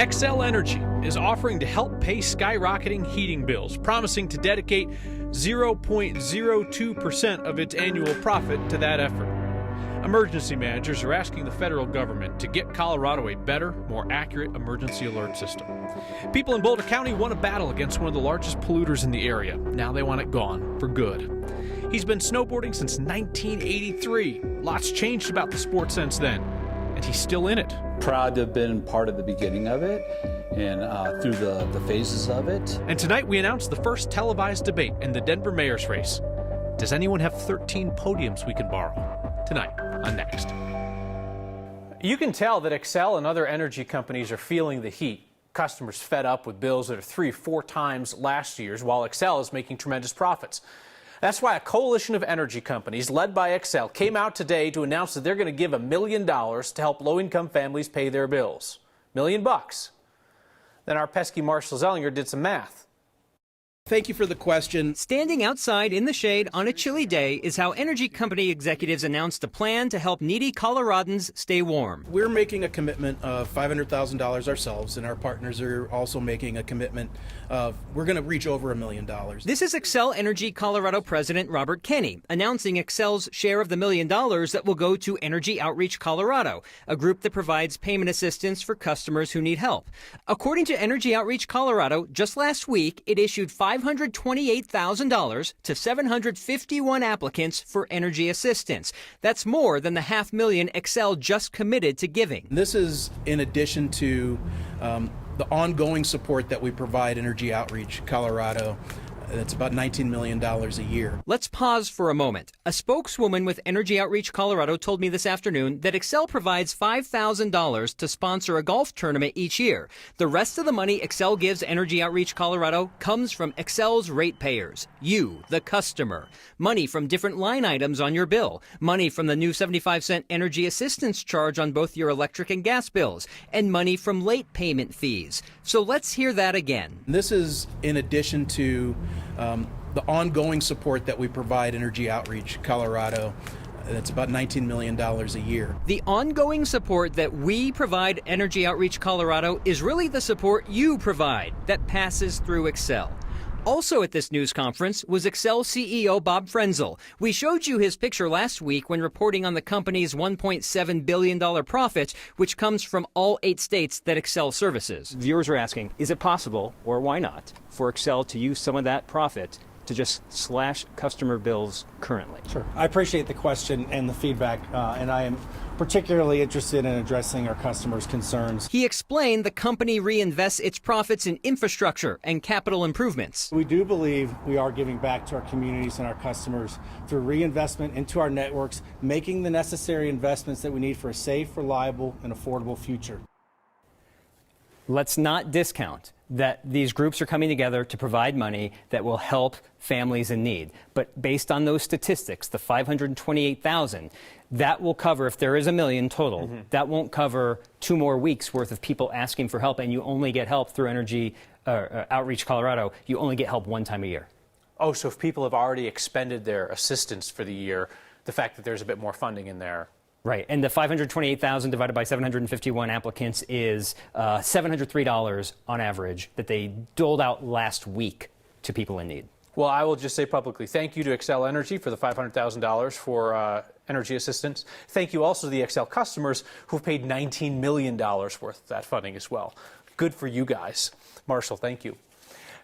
Xcel Energy is offering to help pay skyrocketing heating bills, promising to dedicate 0.02% of its annual profit to that effort. Emergency managers are asking the federal government to get Colorado a better, more accurate emergency alert system. People in Boulder County won a battle against one of the largest polluters in the area. Now they want it gone for good. He's been snowboarding since 1983. Lots changed about the sport since then, and he's still in it. Proud to have been part of the beginning of it and through the phases of it. And tonight we announced the first televised debate in the Denver mayor's race. Does anyone have 13 podiums we can borrow? Tonight on Next. You can tell that Xcel and other energy companies are feeling the heat. Customers fed up with bills that are 3 or 4 times last year's, while Xcel is making tremendous profits. That's why a coalition of energy companies led by Xcel came out today to announce that they're going to give $1 million to help low-income families pay their bills. $1 million. Then our pesky Marshall Zellinger did some math. Thank you for the question. Standing outside in the shade on a chilly day is how energy company executives announced a plan to help needy Coloradans stay warm. We're making a commitment of $500,000 ourselves, and our partners are also making a commitment of we're going to reach over $1 million. This is Xcel Energy Colorado President Robert Kenney announcing Xcel's share of the $1 million that will go to Energy Outreach Colorado, a group that provides payment assistance for customers who need help. According to Energy Outreach Colorado, just last week it issued $528,000 to 751 applicants for energy assistance. That's more than the $500,000 Xcel just committed to giving. This is in addition to the ongoing support that we provide Energy Outreach Colorado. It's about $19 million a year. Let's pause for a moment. A spokeswoman with Energy Outreach Colorado told me this afternoon that Xcel provides $5,000 to sponsor a golf tournament each year. The rest of the money Xcel gives Energy Outreach Colorado comes from Xcel's ratepayers, you, the customer. Money from different line items on your bill. Money from the new 75-cent energy assistance charge on both your electric and gas bills. And money from late payment fees. So let's hear that again. This is in addition to the ongoing support that we provide Energy Outreach Colorado. That's about $19 million a year. The ongoing support that we provide Energy Outreach Colorado is really the support you provide that passes through Xcel. Also at this news conference was Xcel CEO Bob Frenzel. We showed you his picture last week when reporting on the company's $1.7 billion profit, which comes from all 8 states that Xcel services. Viewers are asking, is it possible, or why not, for Xcel to use some of that profit to just slash customer bills currently? Sure. I appreciate the question and the feedback, and I am particularly interested in addressing our customers' concerns. He explained the company reinvests its profits in infrastructure and capital improvements. We do believe we are giving back to our communities and our customers through reinvestment into our networks, making the necessary investments that we need for a safe, reliable, and affordable future. Let's not discount that these groups are coming together to provide money that will help families in need. But based on those statistics, the 528,000, that will cover, if there is $1 million total, that won't cover 2 more weeks worth of people asking for help, and you only get help through Energy Outreach Colorado. You only get help 1 time a year. Oh, so if people have already expended their assistance for the year, the fact that there's a bit more funding in there. Right, and the 528,000 divided by 751 applicants is $703 on average that they doled out last week to people in need. Well, I will just say publicly, thank you to Xcel Energy for the $500,000 for energy assistance. Thank you also to the Xcel customers who've paid $19 million worth of that funding as well. Good for you guys. Marshall, thank you.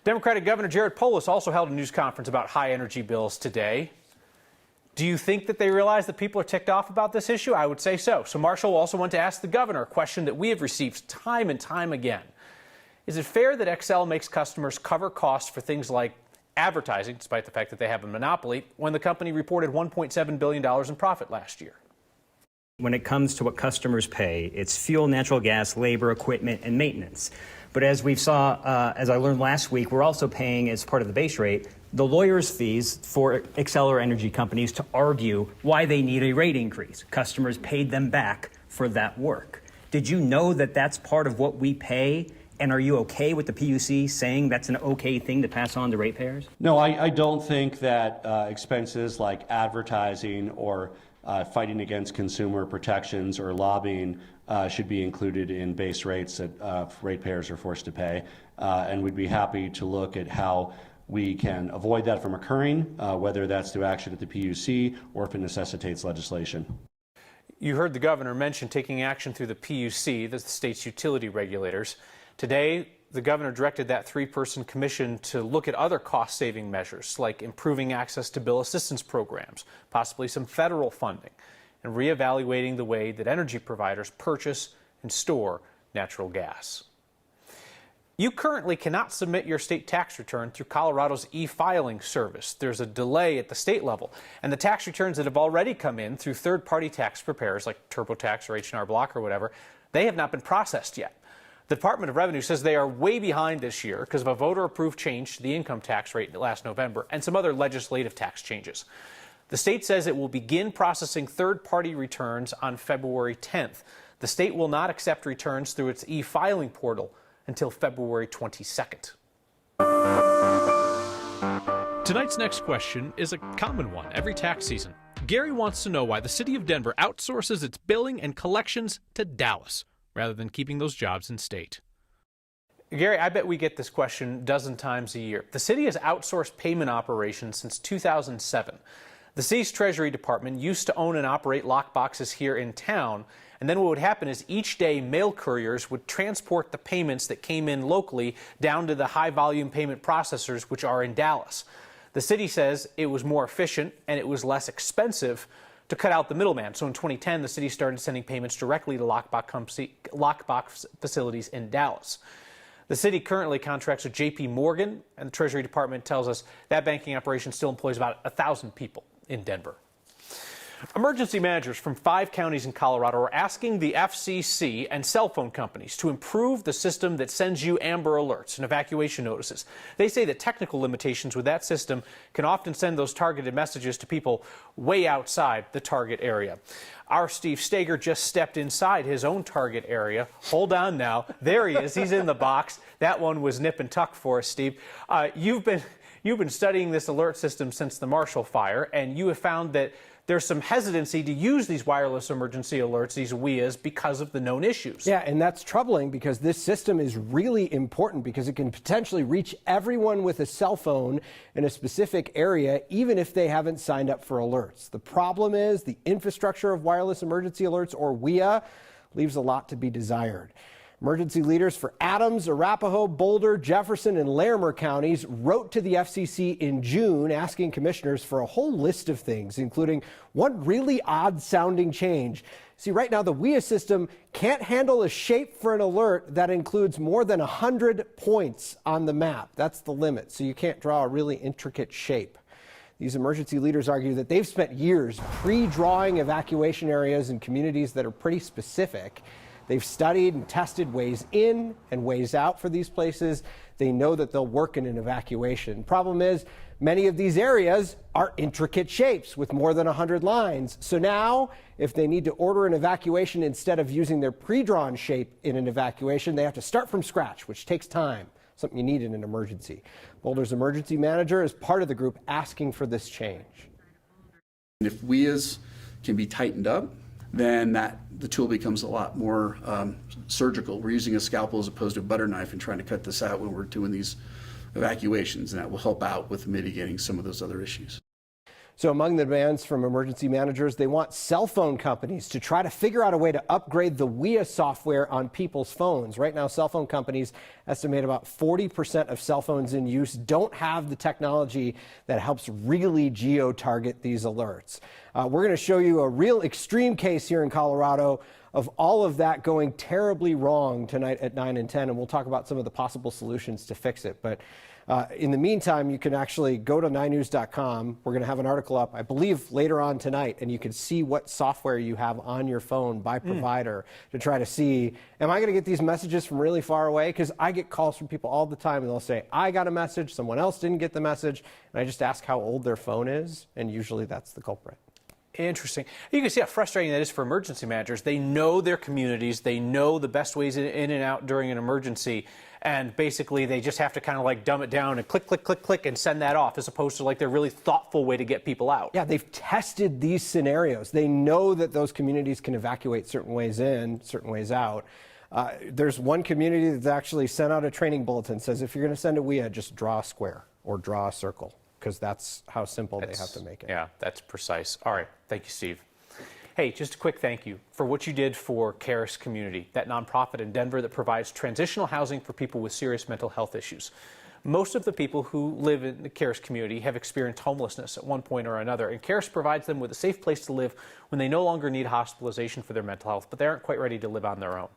Democratic Governor Jared Polis also held a news conference about high energy bills today. Do you think that they realize that people are ticked off about this issue? I would say so. So Marshall also went to ask the governor a question that we have received time and time again. Is it fair that Xcel makes customers cover costs for things like advertising, despite the fact that they have a monopoly, when the company reported $1.7 billion in profit last year? When it comes to what customers pay, it's fuel, natural gas, labor, equipment, and maintenance. But as we saw, as I learned last week, we're also paying, as part of the base rate, the lawyers' fees for Xcel or energy companies to argue why they need a rate increase. Customers paid them back for that work. Did you know that that's part of what we pay? And are you okay with the PUC saying that's an okay thing to pass on to ratepayers? No, I don't think that expenses like advertising or fighting against consumer protections or lobbying should be included in base rates that ratepayers are forced to pay. And we'd be happy to look at how we can avoid that from occurring, whether that's through action at the PUC or if it necessitates legislation. You heard the governor mention taking action through the PUC, the state's utility regulators. Today, the governor directed that three-person commission to look at other cost-saving measures, like improving access to bill assistance programs, possibly some federal funding, and reevaluating the way that energy providers purchase and store natural gas. You currently cannot submit your state tax return through Colorado's e-filing service. There's a delay at the state level, and the tax returns that have already come in through third-party tax preparers like TurboTax or H&R Block or whatever, they have not been processed yet. The Department of Revenue says they are way behind this year because of a voter-approved change to the income tax rate last November and some other legislative tax changes. The state says it will begin processing third-party returns on February 10th. The state will not accept returns through its e-filing portal until February 22nd. Tonight's next question is a common one every tax season. Gary wants to know why the city of Denver outsources its billing and collections to Dallas rather than keeping those jobs in state. Gary, I bet we get this question a dozen times a year. The city has outsourced payment operations since 2007. The city's Treasury Department used to own and operate lockboxes here in town, and then what would happen is each day mail couriers would transport the payments that came in locally down to the high-volume payment processors, which are in Dallas. The city says it was more efficient and it was less expensive to cut out the middleman. So in 2010, the city started sending payments directly to lockbox facilities in Dallas. The city currently contracts with J.P. Morgan, and the Treasury Department tells us that banking operation still employs about 1,000 people in Denver. Emergency managers from 5 counties in Colorado are asking the FCC and cell phone companies to improve the system that sends you Amber Alerts and evacuation notices. They say that technical limitations with that system can often send those targeted messages to people way outside the target area. Our Steve Stager just stepped inside his own target area. Hold on now. There he is. He's in the box. That one was nip and tuck for us, Steve. You've been studying this alert system since the Marshall Fire, and you have found that there's some hesitancy to use these wireless emergency alerts, these WIAs, because of the known issues. Yeah, and that's troubling because this system is really important because it can potentially reach everyone with a cell phone in a specific area, even if they haven't signed up for alerts. The problem is the infrastructure of wireless emergency alerts, or WIA, leaves a lot to be desired. Emergency leaders for Adams, Arapahoe, Boulder, Jefferson, and Larimer counties wrote to the FCC in June asking commissioners for a whole list of things, including one really odd-sounding change. See, right now, the WIA system can't handle a shape for an alert that includes more than 100 points on the map. That's the limit, so you can't draw a really intricate shape. These emergency leaders argue that they've spent years pre-drawing evacuation areas in communities that are pretty specific. They've studied and tested ways in and ways out for these places. They know that they'll work in an evacuation. Problem is, many of these areas are intricate shapes with more than 100 lines. So now, if they need to order an evacuation instead of using their pre-drawn shape in an evacuation, they have to start from scratch, which takes time, something you need in an emergency. Boulder's emergency manager is part of the group asking for this change. If WIAs can be tightened up, then the tool becomes a lot more surgical. We're using a scalpel as opposed to a butter knife and trying to cut this out when we're doing these evacuations, and that will help out with mitigating some of those other issues. So among the demands from emergency managers, they want cell phone companies to try to figure out a way to upgrade the WIA software on people's phones. Right now, cell phone companies estimate about 40% of cell phones in use don't have the technology that helps really geo-target these alerts. We're going to show you a real extreme case here in Colorado of all of that going terribly wrong tonight at 9 and 10, and we'll talk about some of the possible solutions to fix it. But in the meantime, you can actually go to 9news.com. We're going to have an article up, I believe, later on tonight, and you can see what software you have on your phone by provider to try to see, am I going to get these messages from really far away? Because I get calls from people all the time, and they'll say, I got a message, someone else didn't get the message, and I just ask how old their phone is, and usually that's the culprit. Interesting. You can see how frustrating that is for emergency managers. They know their communities. They know the best ways in and out during an emergency. And basically, they just have to kind of like dumb it down and click, click, click, click, and send that off, as opposed to like their really thoughtful way to get people out. Yeah, they've tested these scenarios. They know that those communities can evacuate certain ways in, certain ways out. There's one community that's actually sent out a training bulletin, says if you're going to send a WIA, just draw a square or draw a circle, because that's how simple they have to make it. Yeah, that's precise. All right. Thank you, Steve. Hey, just a quick thank you for what you did for Caris Community, that nonprofit in Denver that provides transitional housing for people with serious mental health issues. Most of the people who live in the Caris community have experienced homelessness at one point or another, and Caris provides them with a safe place to live when they no longer need hospitalization for their mental health, but they aren't quite ready to live on their own.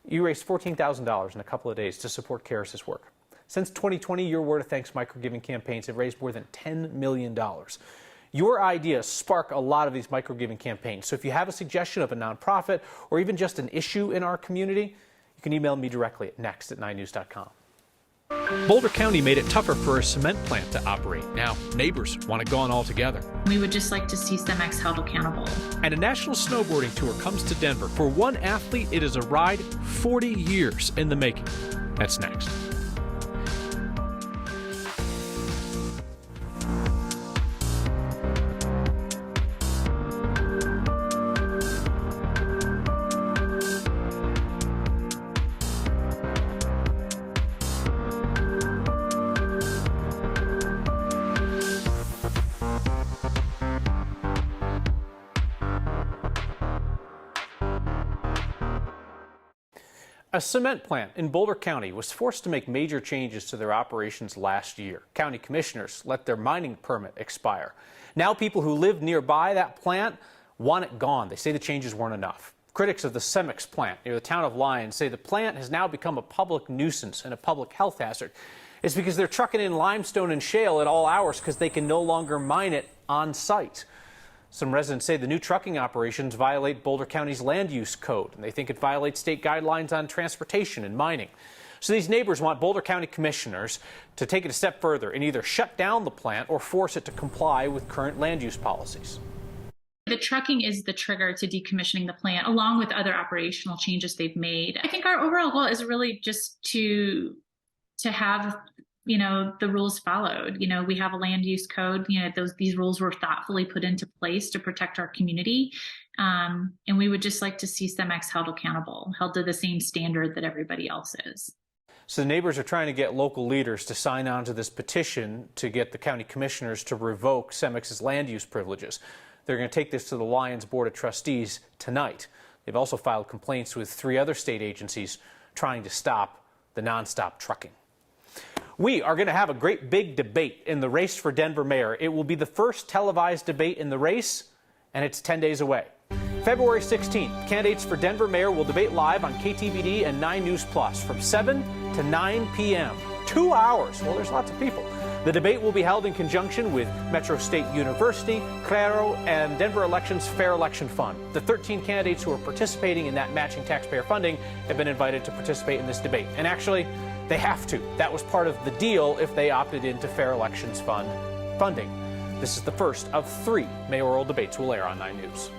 You raised $14,000 in a couple of days to support Caris's work. Since 2020, your Word of Thanks microgiving campaigns have raised more than $10 million. Your ideas spark a lot of these microgiving campaigns. So if you have a suggestion of a nonprofit or even just an issue in our community, you can email me directly at next@9news.com. Boulder County made it tougher for a cement plant to operate. Now, neighbors want it gone altogether. We would just like to see Cemex held accountable. And a national snowboarding tour comes to Denver. For one athlete, it is a ride 40 years in the making. That's next. A cement plant in Boulder County was forced to make major changes to their operations last year. County commissioners let their mining permit expire. Now people who live nearby that plant want it gone. They say the changes weren't enough. Critics of the Cemex plant near the town of Lyons say the plant has now become a public nuisance and a public health hazard. It's because they're trucking in limestone and shale at all hours because they can no longer mine it on site. Some residents say the new trucking operations violate Boulder County's land use code, and they think it violates state guidelines on transportation and mining. So these neighbors want Boulder County commissioners to take it a step further and either shut down the plant or force it to comply with current land use policies. The trucking is the trigger to decommissioning the plant, along with other operational changes they've made. I think our overall goal is really just to have the rules followed. We have a land use code. These rules were thoughtfully put into place to protect our community. And we would just like to see Cemex held accountable, held to the same standard that everybody else is. So the neighbors are trying to get local leaders to sign on to this petition to get the county commissioners to revoke Cemex's land use privileges. They're going to take this to the Lyons Board of Trustees tonight. They've also filed complaints with 3 other state agencies trying to stop the nonstop trucking. We are going to have a great big debate in the race for Denver mayor. It will be the first televised debate in the race, and it's 10 days away. February 16th, candidates for Denver mayor will debate live on KTVD and 9 News Plus from 7 to 9 p.m. 2 hours. Well, there's lots of people. The debate will be held in conjunction with Metro State University, Claro, and Denver Elections Fair Election Fund. The 13 candidates who are participating in that matching taxpayer funding have been invited to participate in this debate. And actually, they have to. That was part of the deal if they opted into Fair Elections Fund funding. This is the first of 3 mayoral debates we'll air on 9 News.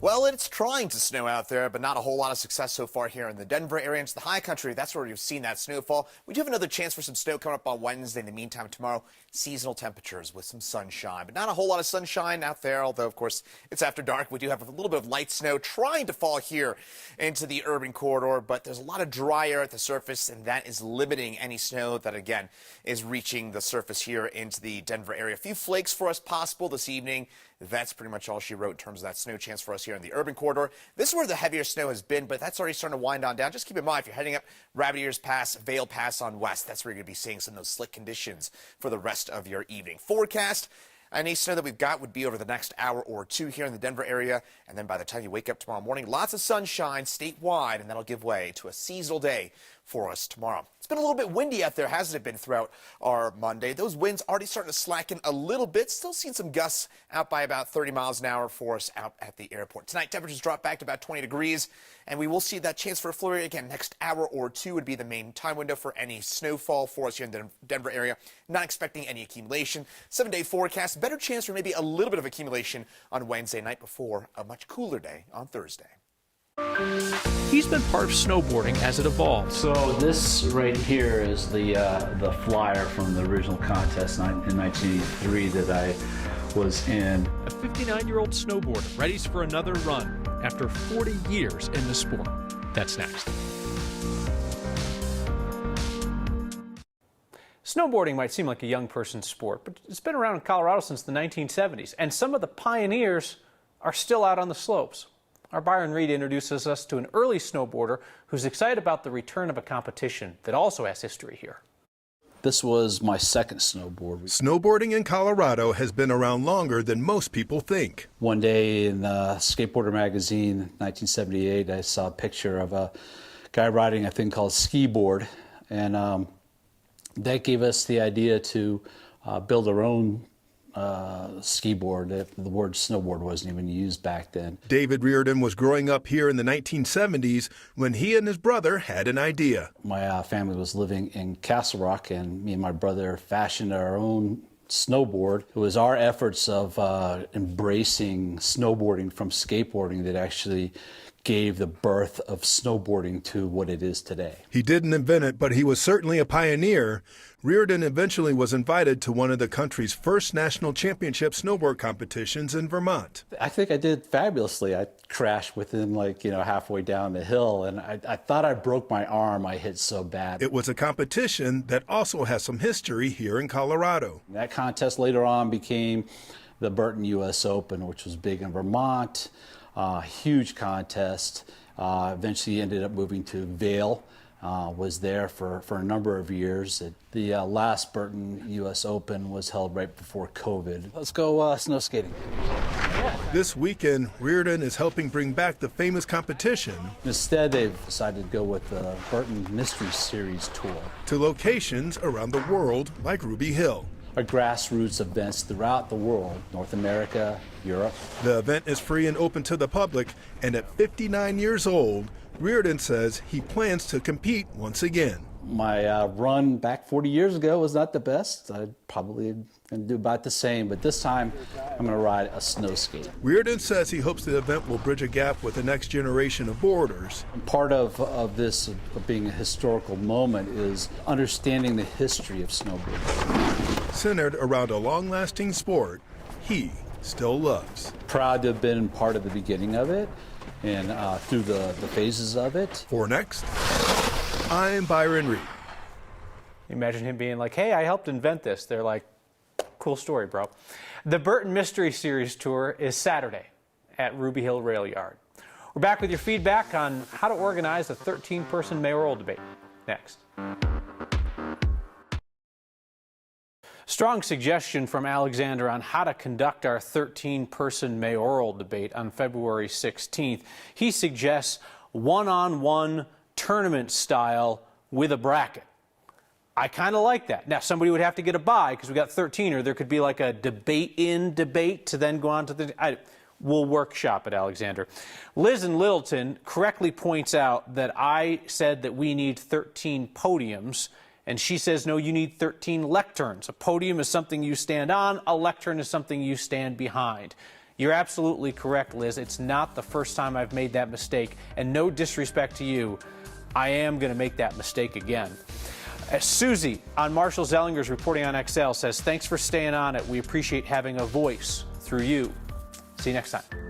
Well, it's trying to snow out there, but not a whole lot of success so far here in the Denver area. Into the high country, that's where you've seen that snowfall. We do have another chance for some snow coming up on Wednesday. In the meantime, tomorrow, seasonal temperatures with some sunshine, but not a whole lot of sunshine out there, although, of course, it's after dark. We do have a little bit of light snow trying to fall here into the urban corridor, but there's a lot of dry air at the surface, and that is limiting any snow that, again, is reaching the surface here into the Denver area. A few flakes for us possible this evening. That's pretty much all she wrote in terms of that snow chance for us here in the urban corridor. This is where the heavier snow has been, but that's already starting to wind on down. Just keep in mind, if you're heading up Rabbit Ears Pass, Vale Pass on west, that's where you're going to be seeing some of those slick conditions for the rest of your evening. Forecast, any snow that we've got would be over the next hour or 2 here in the Denver area. And then by the time you wake up tomorrow morning, lots of sunshine statewide, and that'll give way to a seasonal day for us tomorrow. It's been a little bit windy out there, hasn't it been, throughout our Monday? Those winds already starting to slacken a little bit. Still seeing some gusts out by about 30 miles an hour for us out at the airport. Tonight, temperatures drop back to about 20 degrees, and we will see that chance for a flurry again. Next hour or two would be the main time window for any snowfall for us here in the Denver area. Not expecting any accumulation. 7-day forecast, better chance for maybe a little bit of accumulation on Wednesday night before a much cooler day on Thursday. He's been part of snowboarding as it evolved. So this right here is the flyer from the original contest in 1983 that I was in. A 59-year-old snowboarder readies for another run after 40 years in the sport. That's next. Snowboarding might seem like a young person's sport, but it's been around in Colorado since the 1970s, and some of the pioneers are still out on the slopes. Our Byron Reed introduces us to an early snowboarder who's excited about the return of a competition that also has history here. This was my second snowboard. Snowboarding in Colorado has been around longer than most people think. One day in Skateboarder magazine, 1978, I saw a picture of a guy riding a thing called ski board, and that gave us the idea to build our own ski board. The word snowboard wasn't even used back then. David Reardon was growing up here in the 1970s when he and his brother had an idea. My family was living in Castle Rock, and me and my brother fashioned our own snowboard. It was our efforts of embracing snowboarding from skateboarding that actually gave the birth of snowboarding to what it is today. He didn't invent it, but he was certainly a pioneer. Reardon eventually was invited to one of the country's first national championship snowboard competitions in Vermont. I think I did fabulously. I crashed within halfway down the hill, and I thought I broke my arm. I hit so bad. It was a competition that also has some history here in Colorado. That contest later on became the Burton U.S. Open, which was big in Vermont. Huge contest. Eventually ended up moving to Vail. Was there for a number of years. The last Burton U.S. Open was held right before COVID. Let's go snow skating. This weekend, Reardon is helping bring back the famous competition. Instead, they've decided to go with the Burton Mystery Series tour to locations around the world like Ruby Hill. Are grassroots events throughout the world, North America, Europe. The event is free and open to the public, and at 59 years old, Reardon says he plans to compete once again. My run back 40 years ago was not the best. I probably going to do about the same, but this time I'm going to ride a snow skate. Reardon says he hopes the event will bridge a gap with the next generation of boarders. Part of this of being a historical moment is understanding the history of snowboarding. Centered around a long-lasting sport he still loves. Proud to have been part of the beginning of it and through the phases of it. For Next, I'm Byron Reed. Imagine him being like, hey, I helped invent this. They're like, cool story, bro. The Burton Mystery Series Tour is Saturday at Ruby Hill Rail Yard. We're back with your feedback on how to organize a 13-person mayoral debate. Next. Strong suggestion from Alexander on how to conduct our 13-person mayoral debate on February 16th. He suggests one-on-one tournament style with a bracket. I kind of like that. Now, somebody would have to get a bye because we got 13, or there could be like a debate-in debate to then go on to the... We'll workshop it, Alexander. Liz in Littleton correctly points out that I said that we need 13 podiums, and she says, no, you need 13 lecterns. A podium is something you stand on. A lectern is something you stand behind. You're absolutely correct, Liz. It's not the first time I've made that mistake, and no disrespect to you, I am going to make that mistake again. Susie on Marshall Zellinger's reporting on Xcel says, thanks for staying on it. We appreciate having a voice through you. See you next time.